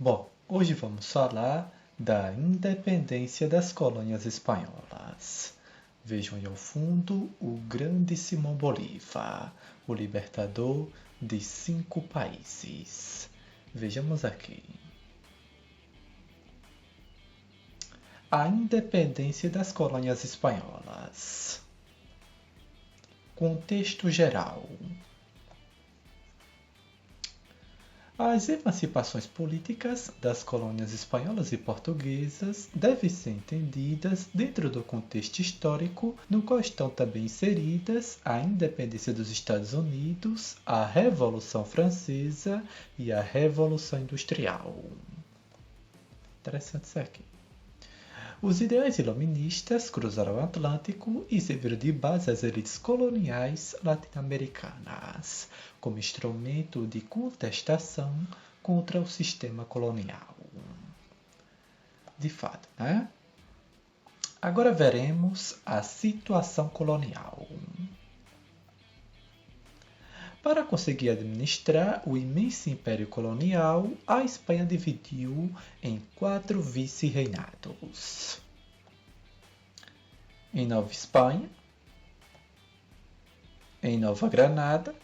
Bom, hoje vamos falar da independência das colônias espanholas. Vejam aí ao fundo o grande Simão Bolívar, o libertador de 5 países. Vejamos aqui. A independência das colônias espanholas. Contexto geral. As emancipações políticas das colônias espanholas e portuguesas devem ser entendidas dentro do contexto histórico no qual estão também inseridas a independência dos Estados Unidos, a Revolução Francesa e a Revolução Industrial. Interessante isso aqui. Os ideais iluministas cruzaram o Atlântico e serviram de base às elites coloniais latino-americanas, como instrumento de contestação contra o sistema colonial. De fato, né? Agora veremos a situação colonial. Para conseguir administrar o imenso império colonial, a Espanha dividiu em 4 vice-reinados. Em Nova Espanha, em Nova Granada,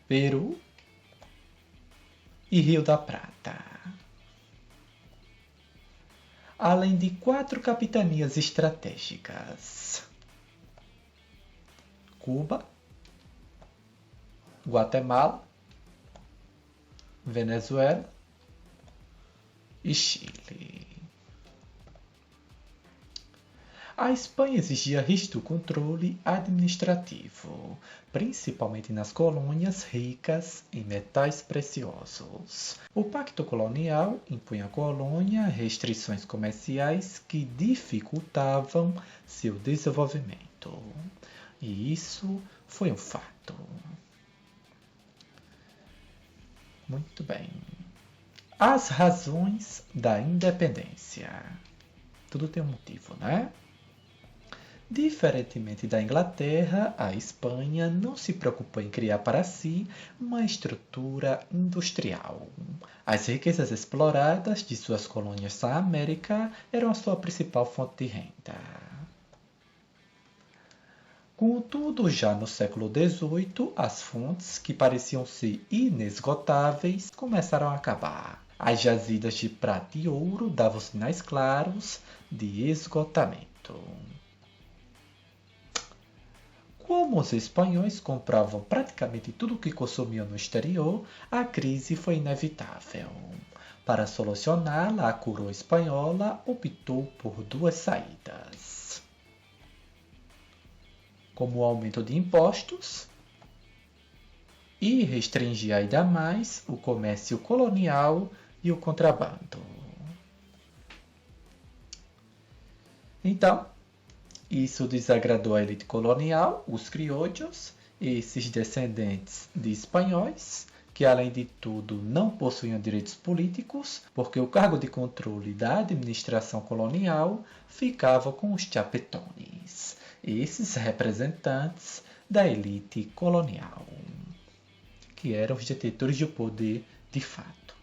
Peru e Rio da Prata. Além de 4 capitanias estratégicas: Cuba, Guatemala, Venezuela e Chile. A Espanha exigia rígido controle administrativo, principalmente nas colônias ricas em metais preciosos. O Pacto Colonial impunha à colônia restrições comerciais que dificultavam seu desenvolvimento. E isso foi um fato. Muito bem. As razões da independência. Tudo tem um motivo, né? Diferentemente da Inglaterra, a Espanha não se preocupou em criar para si uma estrutura industrial. As riquezas exploradas de suas colônias na América eram a sua principal fonte de renda. Contudo, já no século XVIII, as fontes, que pareciam ser inesgotáveis, começaram a acabar. As jazidas de prata e ouro davam sinais claros de esgotamento. Como os espanhóis compravam praticamente tudo o que consumiam no exterior, a crise foi inevitável. Para solucioná-la, a coroa espanhola optou por 2 saídas: como o aumento de impostos e restringir ainda mais o comércio colonial e o contrabando. Então, isso desagradou a elite colonial, os criollos, esses descendentes de espanhóis, que além de tudo não possuíam direitos políticos, porque o cargo de controle da administração colonial ficava com os chapetones, esses representantes da elite colonial, que eram os detentores de poder de fato.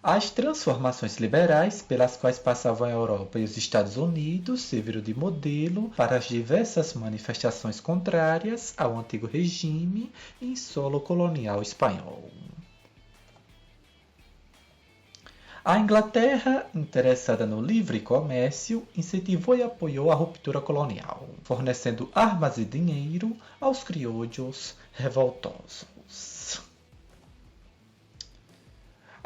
As transformações liberais pelas quais passavam a Europa e os Estados Unidos serviram de modelo para as diversas manifestações contrárias ao antigo regime em solo colonial espanhol. A Inglaterra, interessada no livre comércio, incentivou e apoiou a ruptura colonial, fornecendo armas e dinheiro aos criollos revoltosos.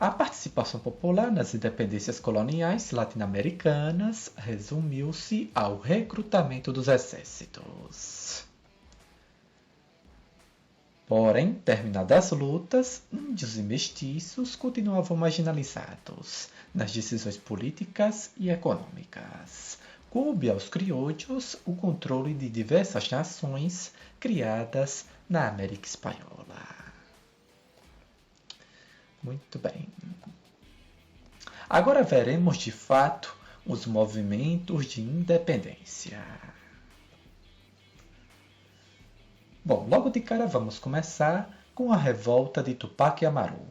A participação popular nas independências coloniais latino-americanas resumiu-se ao recrutamento dos exércitos. Porém, terminadas as lutas, índios e mestiços continuavam marginalizados nas decisões políticas e econômicas. Coube aos criollos o controle de diversas nações criadas na América Espanhola. Muito bem. Agora veremos de fato os movimentos de independência. Bom, logo de cara vamos começar com a revolta de Tupac Amaru.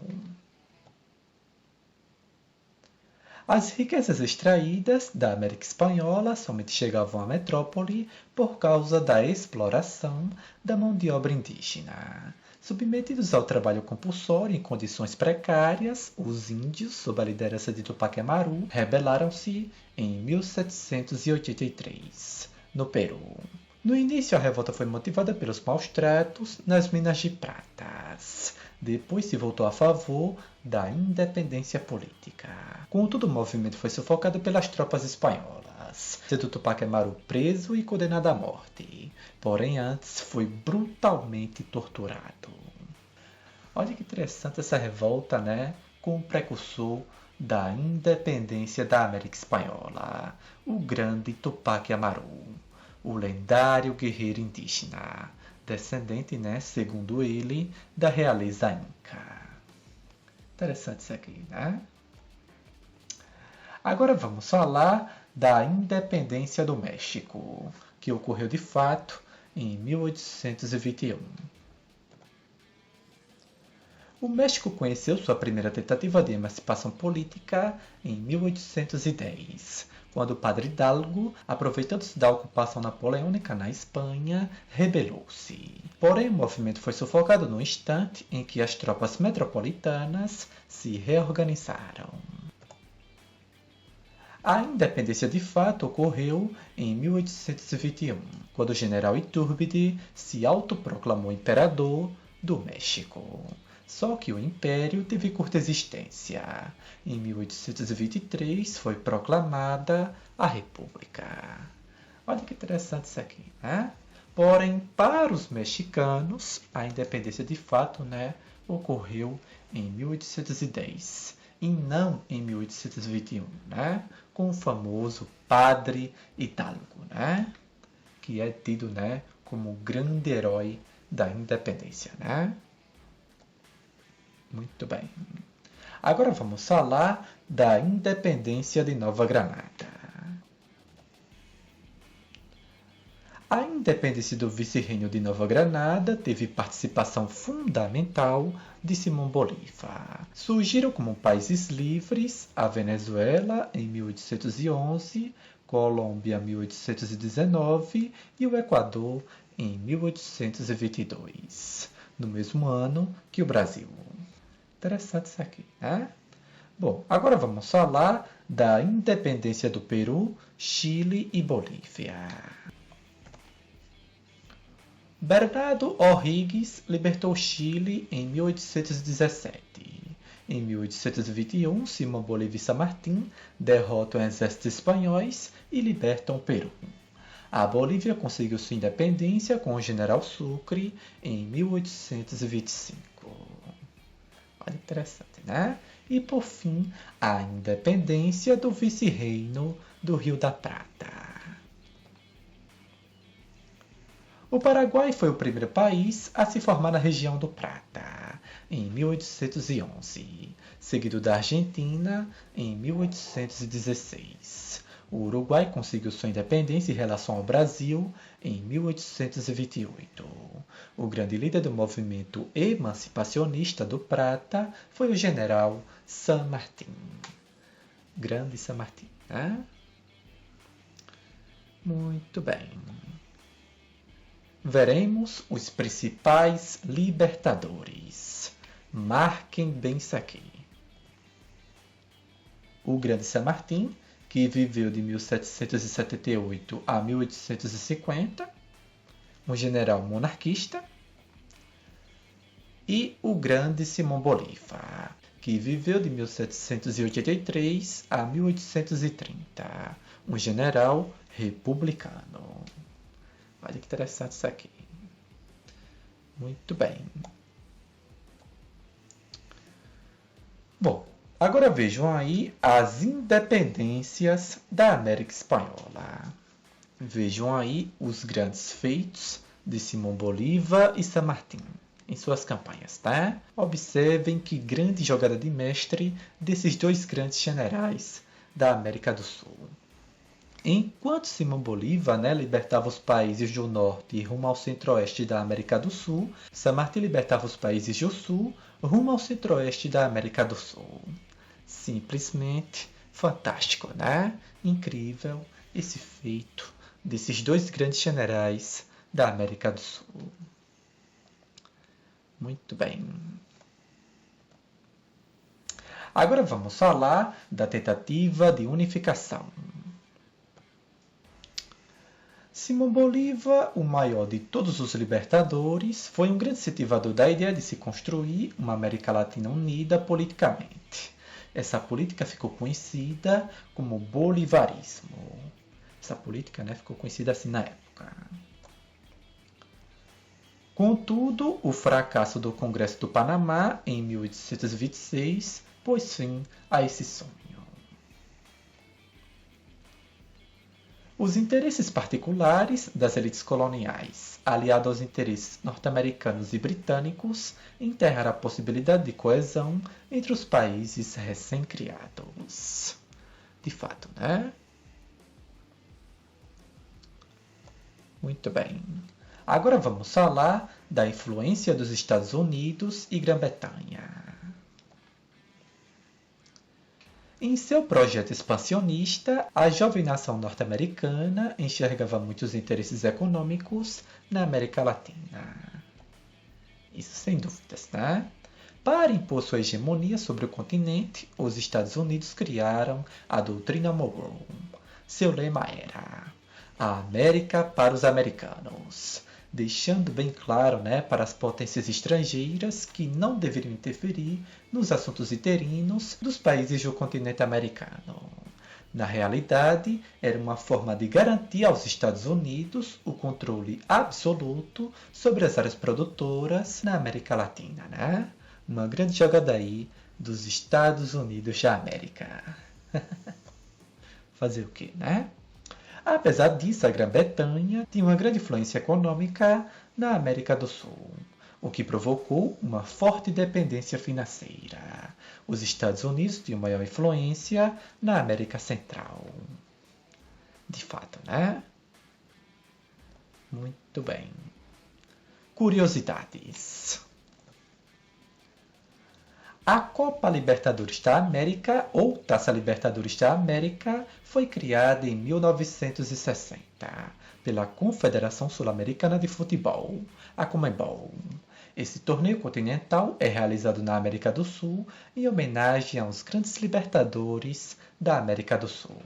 As riquezas extraídas da América Espanhola somente chegavam à metrópole por causa da exploração da mão de obra indígena. Submetidos ao trabalho compulsório em condições precárias, os índios, sob a liderança de Tupac Amaru, rebelaram-se em 1783, no Peru. No início, a revolta foi motivada pelos maus-tratos nas minas de pratas. Depois se voltou a favor da independência política. Contudo, o movimento foi sufocado pelas tropas espanholas, sendo Tupac Amaru preso e condenado à morte. Porém, antes foi brutalmente torturado. Olha que interessante essa revolta, né? Com o precursor da independência da América Espanhola, o grande Tupac Amaru, o lendário guerreiro indígena, descendente, né, segundo ele, da realeza Inca. Interessante isso aqui, né? Agora vamos falar da independência do México, que ocorreu de fato em 1821. O México conheceu sua primeira tentativa de emancipação política em 1810, quando o padre Hidalgo, aproveitando-se da ocupação napoleônica na Espanha, rebelou-se. Porém, o movimento foi sufocado no instante em que as tropas metropolitanas se reorganizaram. A independência de fato ocorreu em 1821, quando o general Iturbide se autoproclamou imperador do México. Só que o império teve curta existência. Em 1823 foi proclamada a República. Olha que interessante isso aqui, né? Porém, para os mexicanos, a independência de fato, né, ocorreu em 1810 e não em 1821, né? Com o famoso Padre Hidalgo, né? Que é tido, né, como o grande herói da independência, né? Muito bem. Agora vamos falar da independência de Nova Granada. A independência do vice-reino de Nova Granada teve participação fundamental de Simão Bolívar. Surgiram como países livres a Venezuela em 1811, Colômbia em 1819 e o Equador em 1822, no mesmo ano que o Brasil. Interessante isso aqui, né? Bom, agora vamos falar da independência do Peru, Chile e Bolívia. Bernardo O'Higgins libertou Chile em 1817. Em 1821, Simão Bolívar e San Martín derrotam exércitos espanhóis e libertam o Peru. A Bolívia conseguiu sua independência com o general Sucre em 1825. Olha, interessante, né? E, por fim, a independência do vice-reino do Rio da Prata. O Paraguai foi o primeiro país a se formar na região do Prata, em 1811, seguido da Argentina, em 1816. O Uruguai conseguiu sua independência em relação ao Brasil em 1828. O grande líder do movimento emancipacionista do Prata foi o general San Martín. Grande San Martín, né? Muito bem. Veremos os principais libertadores. Marquem bem isso aqui. O grande San Martín, que viveu de 1778 a 1850, um general monarquista, e o grande Simão Bolívar, que viveu de 1783 a 1830, um general republicano. Olha que interessante isso aqui. Muito bem. Bom, agora vejam aí as independências da América Espanhola. Vejam aí os grandes feitos de Simão Bolívar e San Martín em suas campanhas, tá? Observem que grande jogada de mestre desses dois grandes generais da América do Sul. Enquanto Simão Bolívar, né, libertava os países do norte rumo ao centro-oeste da América do Sul, San Martín libertava os países do sul rumo ao centro-oeste da América do Sul. Simplesmente fantástico, né? Incrível esse feito desses dois grandes generais da América do Sul. Muito bem. Agora vamos falar da tentativa de unificação. Simão Bolívar, o maior de todos os libertadores, foi um grande incentivador da ideia de se construir uma América Latina unida politicamente. Essa política ficou conhecida como bolivarismo. Essa política, né, ficou conhecida assim na época. Contudo, o fracasso do Congresso do Panamá, em 1826, pôs fim a esse sonho. Os interesses particulares das elites coloniais, aliados aos interesses norte-americanos e britânicos, enterraram a possibilidade de coesão entre os países recém-criados. De fato, né? Muito bem. Agora vamos falar da influência dos Estados Unidos e Grã-Bretanha. Em seu projeto expansionista, a jovem nação norte-americana enxergava muitos interesses econômicos na América Latina. Isso sem dúvidas, né? Para impor sua hegemonia sobre o continente, os Estados Unidos criaram a Doutrina Monroe. Seu lema era a América para os americanos, deixando bem claro, né, para as potências estrangeiras que não deveriam interferir nos assuntos interinos dos países do continente americano. Na realidade, era uma forma de garantir aos Estados Unidos o controle absoluto sobre as áreas produtoras na América Latina, né? Uma grande jogada aí dos Estados Unidos da América. Fazer o quê, né? Apesar disso, a Grã-Bretanha tinha uma grande influência econômica na América do Sul, o que provocou uma forte dependência financeira. Os Estados Unidos tinham maior influência na América Central. De fato, né? Muito bem. Curiosidades. A Copa Libertadores da América, ou Taça Libertadores da América, foi criada em 1960 pela Confederação Sul-Americana de Futebol, a Conmebol. Esse torneio continental é realizado na América do Sul em homenagem aos grandes libertadores da América do Sul,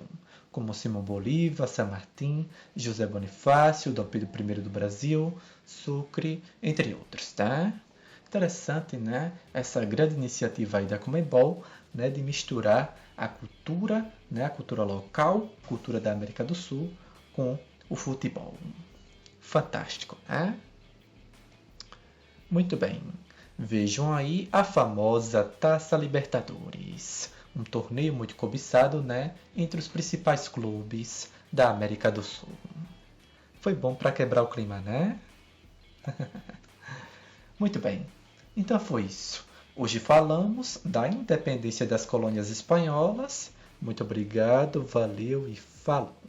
como Simão Bolívar, San Martín, José Bonifácio, Dom Pedro I do Brasil, Sucre, entre outros, tá? Interessante, né? Essa grande iniciativa aí da Conmebol, né, de misturar a cultura, né, a cultura local, cultura da América do Sul, com o futebol. Fantástico, né? Muito bem. Vejam aí a famosa Taça Libertadores, um torneio muito cobiçado, né, entre os principais clubes da América do Sul. Foi bom para quebrar o clima, né? Muito bem. Então foi isso. Hoje falamos da independência das colônias espanholas. Muito obrigado, valeu e falou!